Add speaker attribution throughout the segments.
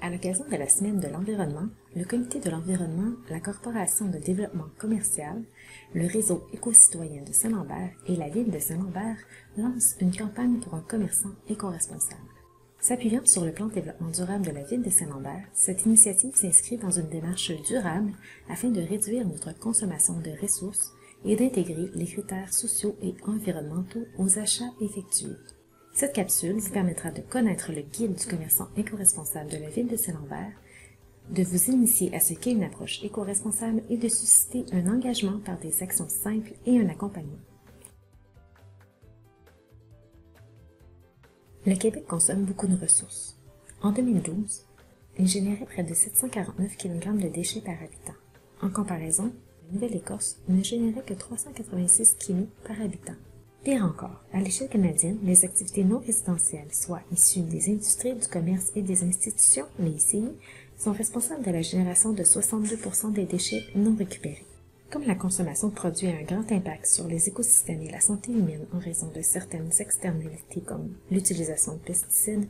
Speaker 1: À l'occasion de la Semaine de l'environnement, le Comité de l'environnement, la Corporation de développement commercial, le Réseau éco-citoyen de Saint-Lambert et la Ville de Saint-Lambert lancent une campagne pour un commerçant éco-responsable. S'appuyant sur le plan de développement durable de la Ville de Saint-Lambert, cette initiative s'inscrit dans une démarche durable afin de réduire notre consommation de ressources et d'intégrer les critères sociaux et environnementaux aux achats effectués. Cette capsule vous permettra de connaître le guide du commerçant éco-responsable de la Ville de Saint-Lambert, de vous initier à ce qu'est une approche éco-responsable et de susciter un engagement par des actions simples et un accompagnement. Le Québec consomme beaucoup de ressources. En 2012, il générait près de 749 kg de déchets par habitant. En comparaison, la Nouvelle-Écosse ne générait que 386 kg par habitant. Pire encore, à l'échelle canadienne, les activités non résidentielles, soit issues des industries, du commerce et des institutions, les ICI, sont responsables de la génération de 62% des déchets non récupérés. Comme la consommation de produits a un grand impact sur les écosystèmes et la santé humaine en raison de certaines externalités comme l'utilisation de pesticides,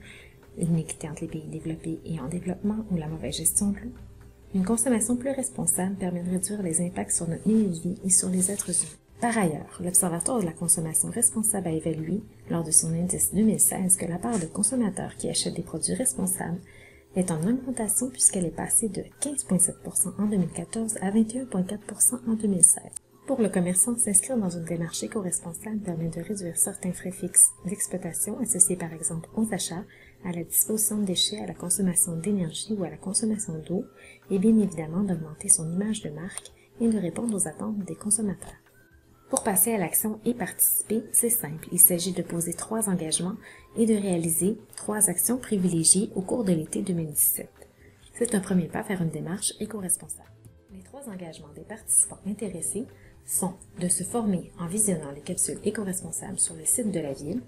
Speaker 1: l'inéquité entre les pays développés et en développement ou la mauvaise gestion de l'eau, une consommation plus responsable permet de réduire les impacts sur notre milieu de vie et sur les êtres humains. Par ailleurs, l'Observatoire de la consommation responsable a évalué, lors de son indice 2016, que la part de consommateurs qui achètent des produits responsables est en augmentation puisqu'elle est passée de 15,7% en 2014 à 21,4% en 2016. Pour le commerçant, s'inscrire dans une démarche éco-responsable permet de réduire certains frais fixes d'exploitation associés par exemple aux achats, à la disposition de déchets, à la consommation d'énergie ou à la consommation d'eau, et bien évidemment d'augmenter son image de marque et de répondre aux attentes des consommateurs. Pour passer à l'action et participer, c'est simple. Il s'agit de poser 3 engagements et de réaliser 3 actions privilégiées au cours de l'été 2017. C'est un premier pas vers une démarche éco-responsable. Les 3 engagements des participants intéressés sont de se former en visionnant les capsules éco-responsables sur le site de la Ville,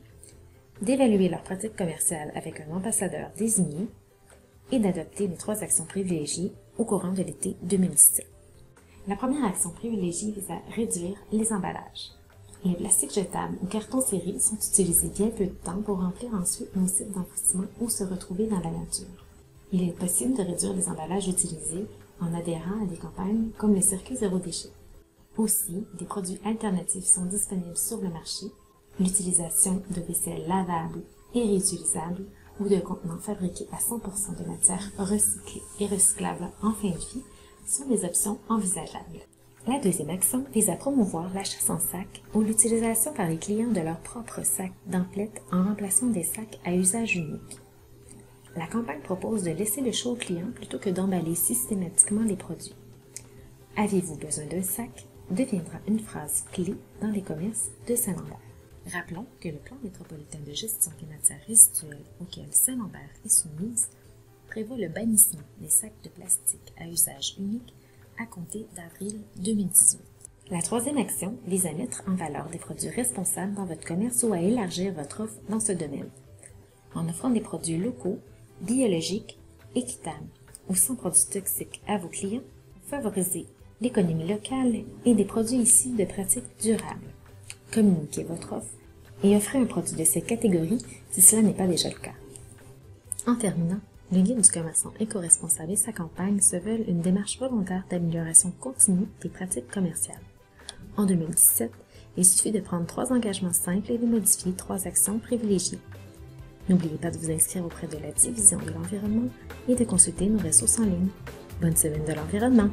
Speaker 1: d'évaluer leurs pratiques commerciales avec un ambassadeur désigné et d'adopter les 3 actions privilégiées au courant de l'été 2017. La première action privilégiée vise à réduire les emballages. Les plastiques jetables ou cartons serrés sont utilisés bien peu de temps pour remplir ensuite nos sites d'enfouissement ou se retrouver dans la nature. Il est possible de réduire les emballages utilisés en adhérant à des campagnes comme le circuit zéro déchet. Aussi, des produits alternatifs sont disponibles sur le marché, l'utilisation de vaisselle lavable et réutilisable ou de contenants fabriqués à 100% de matières recyclées et recyclables en fin de vie sont des options envisageables. La deuxième action vise à promouvoir l'achat sans sac ou l'utilisation par les clients de leurs propres sacs d'emplettes en remplacement des sacs à usage unique. La campagne propose de laisser le choix au client plutôt que d'emballer systématiquement les produits. « Avez-vous besoin d'un sac ?» deviendra une phrase clé dans les commerces de Saint-Lambert. Rappelons que le plan métropolitain de gestion des matières résiduelles auquel Saint-Lambert est soumise prévoit le bannissement des sacs de plastique à usage unique à compter d'avril 2018. La troisième action vise à mettre en valeur des produits responsables dans votre commerce ou à élargir votre offre dans ce domaine. En offrant des produits locaux, biologiques, équitables ou sans produits toxiques à vos clients, favorisez l'économie locale et des produits issus de pratiques durables. Communiquez votre offre et offrez un produit de cette catégorie si cela n'est pas déjà le cas. En terminant, le guide du commerçant éco-responsable et sa campagne se veulent une démarche volontaire d'amélioration continue des pratiques commerciales. En 2017, il suffit de prendre 3 engagements simples et de modifier 3 actions privilégiées. N'oubliez pas de vous inscrire auprès de la Division de l'environnement et de consulter nos ressources en ligne. Bonne semaine de l'environnement!